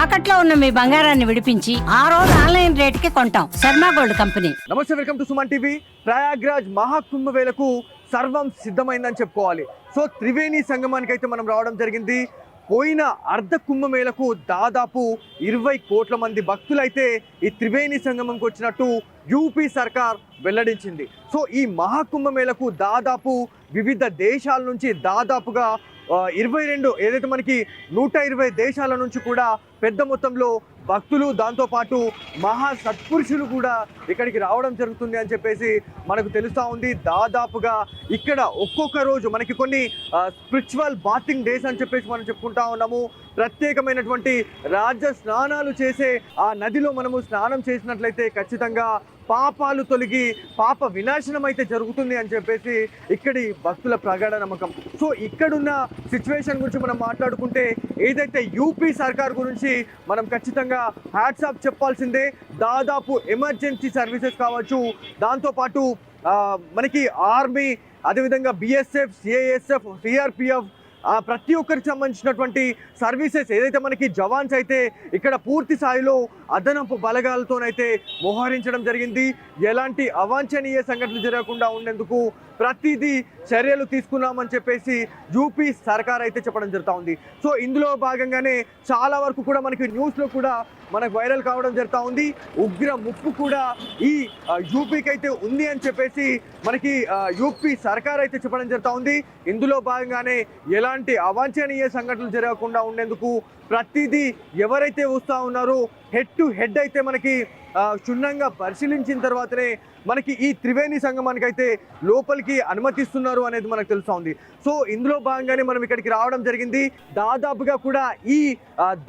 తాకట్లో ఉన్న మీ బంగారాన్ని విడిపించి ఆ రోజు ఆన్లైన్ రేటుకి కొంటాం. Sharma gold company. నమస్తే, welcome to Suman TV. Prayagraj మహాకుంభమేళకు సర్వం సిద్ధమైందని చెప్పుకోవాలి. సో త్రివేణి సంగమానికి అయితే మనం రావడం జరిగింది. పోయిన అర్ధ కుంభమేళకు దాదాపు 20 కోట్ల మంది భక్తులైతే ఈ త్రివేణి సంగమంకి వచ్చినట్టు యూపీ సర్కార్ వెల్లడించింది. సో ఈ మహాకుంభమేళకు దాదాపు వివిధ దేశాల నుంచి దాదాపుగా 22 ఏదైతే మనకి 120 దేశాల నుంచి కూడా పెద్ద మొత్తంలో భక్తులు, దాంతోపాటు మహా సత్పురుషులు కూడా ఇక్కడికి రావడం జరుగుతుంది అని చెప్పేసి మనకు తెలుస్తూ ఉంది. దాదాపుగా ఇక్కడ ఒక్కొక్క రోజు మనకి కొన్ని స్పిరిచువల్ బాతింగ్ డేస్ అని చెప్పేసి మనం చెప్పుకుంటా ఉన్నాము. ప్రత్యేకమైనటువంటి రాజ స్నానాలు చేసే ఆ నదిలో మనము స్నానం చేసినట్లయితే ఖచ్చితంగా పాపాలు తొలగి పాప వినాశనం అయితే జరుగుతుంది అని చెప్పేసి ఇక్కడి భక్తుల ప్రగాఢ నమ్మకం. సో ఇక్కడున్న సిచ్యువేషన్ గురించి మనం మాట్లాడుకుంటే ఏదైతే యూపీ సర్కార్ గురించి మనం ఖచ్చితంగా హ్యాట్స్ ఆఫ్ చెప్పాల్సిందే. దాదాపు ఎమర్జెన్సీ సర్వీసెస్ కావచ్చు, దాంతోపాటు మనకి ఆర్మీ, అదేవిధంగా బిఎస్ఎఫ్, సిఐఎస్ఎఫ్, సిఆర్పిఎఫ్, ప్రతి ఒక్కరికి సంబంధించినటువంటి సర్వీసెస్ ఏదైతే మనకి జవాన్స్ అయితే ఇక్కడ పూర్తి స్థాయిలో అదనపు బలగాలతోనైతే మోహరించడం జరిగింది. ఎలాంటి అవాంఛనీయ సంఘటనలు జరగకుండా ఉండేందుకు ప్రతిదీ చర్యలు తీసుకున్నామని చెప్పేసి యూపీ సర్కార్ అయితే చెప్పడం జరుగుతూ ఉంది. సో ఇందులో భాగంగానే చాలా వరకు కూడా మనకి న్యూస్లో కూడా మనకు వైరల్ కావడం జరుగుతూ ఉంది. ఉగ్ర ముప్పు కూడా ఈ యూపీకి అయితే ఉంది అని చెప్పేసి మనకి యూపీ సర్కార్ అయితే చెప్పడం జరుగుతూ ఉంది. ఇందులో భాగంగానే ఎలాంటి అవాంఛనీయ సంఘటనలు జరగకుండా ఉండేందుకు ప్రతిదీ ఎవరైతే వస్తూ ఉన్నారో హెడ్ టు హెడ్ అయితే మనకి క్షుణ్ణంగా పరిశీలించిన తర్వాతనే మనకి ఈ త్రివేణి సంగమానికి అయితే లోపలికి అనుమతిస్తున్నారు అనేది మనకు తెలుస్తూ ఉంది. సో ఇందులో భాగంగానే మనం ఇక్కడికి రావడం జరిగింది. దాదాపుగా కూడా ఈ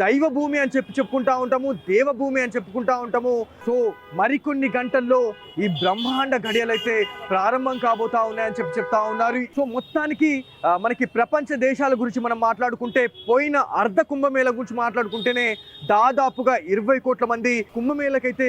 దైవ భూమి అని చెప్పుకుంటా ఉంటాము, దేవభూమి అని చెప్పుకుంటా ఉంటాము. సో మరికొన్ని గంటల్లో ఈ బ్రహ్మాండ గడియలు అయితే ప్రారంభం కాబోతా ఉన్నాయని చెప్తా ఉన్నారు. సో మొత్తానికి మనకి ప్రపంచ దేశాల గురించి మనం మాట్లాడుకుంటే పోయిన అర్ధ కుంభమేళ గురించి మాట్లాడుకుంటేనే దాదాపుగా 20 కోట్ల మంది కుంభమేళకైతే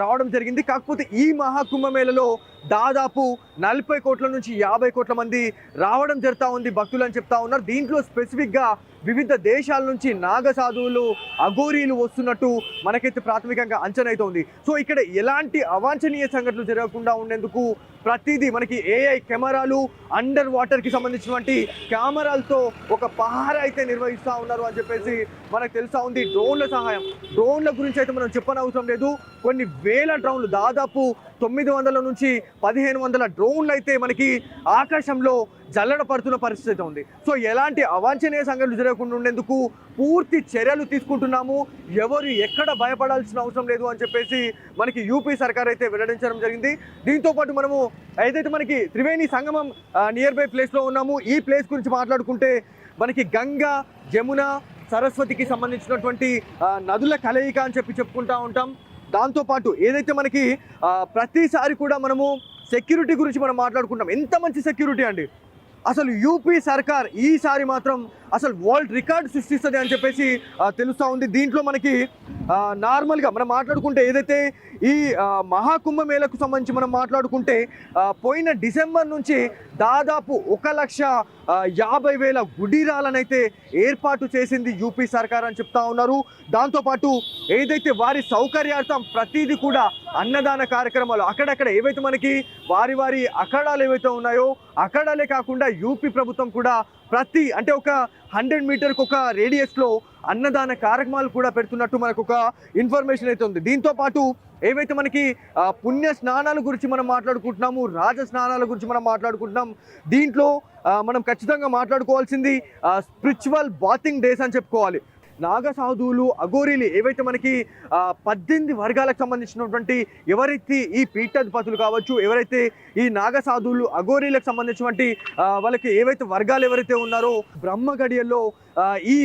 రావడం జరిగింది. కాకపోతే ఈ మహాకుంభమేళలో దాదాపు 40 కోట్ల నుంచి 50 కోట్ల మంది రావడం జరుగుతూ ఉంది భక్తులు అని చెప్తా ఉన్నారు. దీంట్లో స్పెసిఫిక్గా వివిధ దేశాల నుంచి నాగ సాధువులు, అఘోరీలు వస్తున్నట్టు మనకైతే ప్రాథమికంగా అంచనా అయితే ఉంది. సో ఇక్కడ ఎలాంటి అవాంఛనీయ సంఘటనలు జరగకుండా ఉండేందుకు ప్రతిదీ మనకి ఏఐ కెమెరాలు, అండర్ వాటర్కి సంబంధించినటువంటి కెమెరాలతో ఒక పహారా అయితే నిర్వహిస్తూ ఉన్నారు అని చెప్పేసి మనకు తెలుస్తూ ఉంది. డ్రోన్ల సహాయం, డ్రోన్ల గురించి అయితే మనం చెప్పనవసరం లేదు. కొన్ని వేల డ్రోన్లు, దాదాపు 900 నుంచి 1500 డ్రోన్లు అయితే మనకి ఆకాశంలో జల్లడ పడుతున్న పరిస్థితి ఉంది. సో ఎలాంటి అవాంఛనీయ సంఘటనలు జరగకుండా ఉండేందుకు పూర్తి చర్యలు తీసుకుంటున్నాము. ఎవరు ఎక్కడ భయపడాల్సిన అవసరం లేదు అని చెప్పేసి మనకి యూపీ సర్కార్ అయితే వెల్లడించడం జరిగింది. దీంతోపాటు మనము ఏదైతే మనకి త్రివేణి సంగమం నియర్ బై ప్లేస్లో ఉన్నాము, ఈ ప్లేస్ గురించి మాట్లాడుకుంటే మనకి గంగా, జమున, సరస్వతికి సంబంధించినటువంటి నదుల కలయిక అని చెప్పుకుంటూ ఉంటాం. దాంతోపాటు ఏదైతే మనకి ప్రతిసారి కూడా మనము సెక్యూరిటీ గురించి మనం మాట్లాడుకుంటాం. ఎంత మంచి సెక్యూరిటీ అండి అసలు యూపీ సర్కార్ ఈసారి మాత్రం అసలు వరల్డ్ రికార్డ్ సృష్టిస్తుంది అని చెప్పేసి తెలుస్తూ ఉంది. దీంట్లో మనకి నార్మల్గా మనం మాట్లాడుకుంటే ఏదైతే ఈ మహాకుంభమేళకు సంబంధించి మనం మాట్లాడుకుంటే పోయిన డిసెంబర్ నుంచి దాదాపు 1,50,000 గుడిరాలనైతే ఏర్పాటు చేసింది యూపీ సర్కార్ అని చెప్తా ఉన్నారు. దాంతోపాటు ఏదైతే వారి సౌకర్యార్థం ప్రతిదీ కూడా అన్నదాన కార్యక్రమాలు అక్కడక్కడ ఏవైతే మనకి వారి అఖాడాలు ఏవైతే ఉన్నాయో అఖాడాలే కాకుండా యూపీ ప్రభుత్వం కూడా ప్రతి అంటే ఒక 100 మీటర్కి ఒక రేడియస్లో అన్నదాన కార్యక్రమాలు కూడా పెడుతున్నట్టు మనకు ఒక ఇన్ఫర్మేషన్ అయితే ఉంది. దీంతోపాటు ఏవైతే మనకి పుణ్య స్నానాల గురించి మనం మాట్లాడుకుంటున్నాము, రాజ స్నానాల గురించి మనం మాట్లాడుకుంటున్నాం. దీంట్లో మనం ఖచ్చితంగా మాట్లాడుకోవాల్సింది స్పిరిచువల్ బాతింగ్ డేస్ అని చెప్పుకోవాలి. నాగ సాధువులు, అఘోరీలు ఏవైతే మనకి 18 వర్గాలకు సంబంధించినటువంటి ఎవరైతే ఈ పీఠాధిపతులు కావచ్చు, ఎవరైతే ఈ నాగ సాధువులు, అఘోరీలకు సంబంధించినటువంటి వాళ్ళకి ఏవైతే వర్గాలు ఎవరైతే ఉన్నారో బ్రహ్మ గడియల్లో ఈ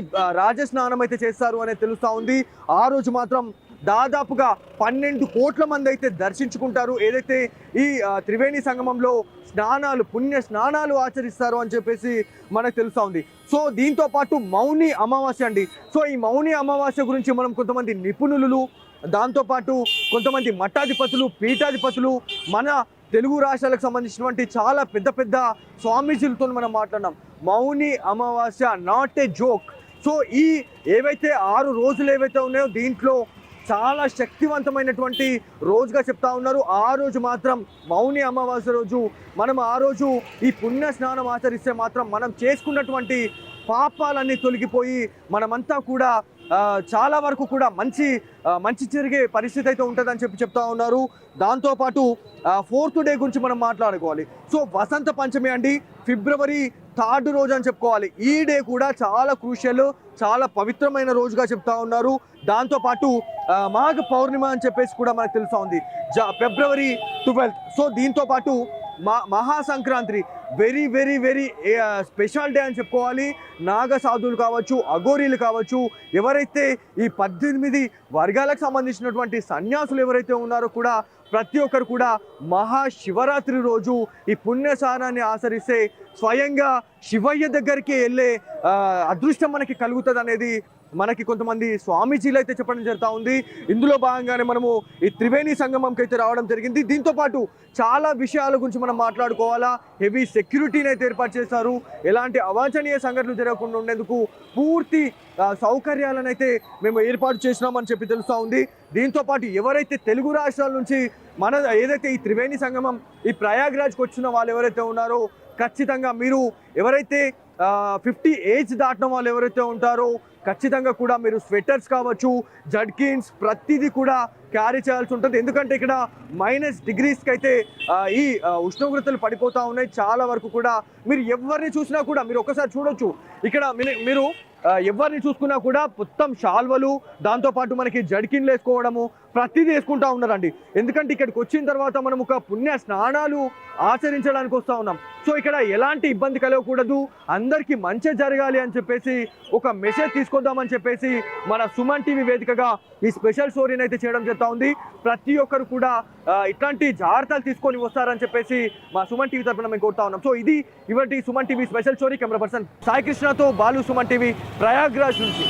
రాజస్నానం అయితే చేస్తారు అనేది తెలుస్తూ ఉంది. ఆ రోజు మాత్రం దాదాపుగా 12 కోట్ల మంది అయితే దర్శించుకుంటారు. ఏదైతే ఈ త్రివేణి సంగమంలో స్నానాలు, పుణ్య స్నానాలు ఆచరిస్తారు అని చెప్పేసి మనకు తెలుస్తూ ఉంది. సో దీంతో పాటు మౌని అమావాస్య అండి. సో ఈ మౌని అమావాస్య గురించి మనం కొంతమంది నిపుణులు, దాంతోపాటు కొంతమంది మఠాధిపతులు, పీఠాధిపతులు, మన తెలుగు రాష్ట్రాలకు సంబంధించినటువంటి చాలా పెద్ద పెద్ద స్వామీజీలతో మనం మాట్లాడినాం. మౌని అమావాస్య నాట్ ఏ జోక్. సో ఈ ఏవైతే 6 రోజులు ఏవైతే ఉన్నాయో దీంట్లో చాలా శక్తివంతమైనటువంటి రోజుగా చెప్తా ఉన్నారు. ఆ రోజు మాత్రం మౌని అమావాస్య రోజు మనం ఆ రోజు ఈ పుణ్య స్నానం ఆచరిస్తే మాత్రం మనం చేసుకున్నటువంటి పాపాలన్నీ తొలగిపోయి మనమంతా కూడా చాలా వరకు కూడా మంచి జరిగే పరిస్థితి అయితే ఉంటుందని చెప్తా ఉన్నారు. దాంతోపాటు 4th డే గురించి మనం మాట్లాడుకోవాలి. సో వసంత పంచమి అండి, ఫిబ్రవరి 3rd రోజు అని చెప్పుకోవాలి. ఈ డే కూడా చాలా క్రూషియల్, చాలా పవిత్రమైన రోజుగా చెప్తా ఉన్నారు. దాంతోపాటు మాఘ పౌర్ణిమ అని చెప్పేసి కూడా మనకు తెలుసా ఉంది, ఫిబ్రవరి 12th. సో దీంతో పాటు మహాసంక్రాంతి very very very special day అని చెప్పుకోవాలి. నాగ సాధువులు కావచ్చు, అఘోరీలు కావచ్చు, ఎవరైతే ఈ 18 వర్గాలకు సంబంధించినటువంటి సన్యాసులు ఎవరైతే ఉన్నారో కూడా ప్రతి ఒక్కరు కూడా మహాశివరాత్రి రోజు ఈ పుణ్యస్నానాన్ని ఆచరిస్తే స్వయంగా శివయ్య దగ్గరికి వెళ్ళే అదృష్టం మనకి కలుగుతుంది అనేది మనకి కొంతమంది స్వామీజీలు అయితే చెప్పడం జరుగుతూ ఉంది. ఇందులో భాగంగానే మనము ఈ త్రివేణి సంగమంకి అయితే రావడం జరిగింది. దీంతో పాటు చాలా విషయాల గురించి మనం మాట్లాడుకోవాలా. హెవీ సెక్యూరిటీని అయితే ఏర్పాటు చేశారు. ఎలాంటి అవాంఛనీయ సంఘటనలు జరగకుండా ఉండేందుకు పూర్తి సౌకర్యాలను అయితే మేము ఏర్పాటు చేసినామని చెప్పి తెలుస్తూ ఉంది. దీంతో పాటు ఎవరైతే తెలుగు రాష్ట్రాల నుంచి ఏదైతే ఈ త్రివేణి సంగమం ఈ ప్రయాగ్రాజ్కి వచ్చిన వాళ్ళు ఎవరైతే ఉన్నారో ఖచ్చితంగా మీరు ఎవరైతే 50 ఏజ్ దాటిన వాళ్ళు ఎవరైతే ఉంటారో ఖచ్చితంగా కూడా మీరు స్వెటర్స్ కావచ్చు, జడ్కిన్స్ ప్రతిదీ కూడా క్యారీ చేయాల్సి ఉంటుంది. ఎందుకంటే ఇక్కడ -డిగ్రీస్కి అయితే ఈ ఉష్ణోగ్రతలు పడిపోతూ ఉన్నాయి. చాలా వరకు కూడా మీరు ఎవరిని చూసినా కూడా మీరు ఒక్కసారి చూడొచ్చు, ఇక్కడ మీరు ఎవరిని చూసుకున్నా కూడా మొత్తం శాల్వలు, దాంతోపాటు మనకి జడ్కిన్లు వేసుకోవడము ప్రతిదీ వేసుకుంటా ఉన్నారండి. ఎందుకంటే ఇక్కడికి వచ్చిన తర్వాత మనం ఒక పుణ్య స్నానాలు ఆచరించడానికి వస్తూ ఉన్నాం. సో ఇక్కడ ఎలాంటి ఇబ్బంది కలగకూడదు, అందరికీ మంచి జరగాలి అని చెప్పేసి ఒక మెసేజ్ తీసుకొద్దామని చెప్పేసి మన సుమన్ టీవీ వేదికగా ఈ స్పెషల్ స్టోరీని అయితే చేయడం జరుగుతూ ఉంది. ప్రతి ఒక్కరు కూడా ఇట్లాంటి జాగ్రత్తలు తీసుకొని వస్తారని చెప్పేసి మా సుమన్ టీవీ తరఫున మేము కోరుతా ఉన్నాం. సో ఇది ఇవాటి Suman TV special story. Camera person Sai కృష్ణతో బాలు, సుమన్ టీవీ, ప్రయాగ్రాజ్ నుంచి.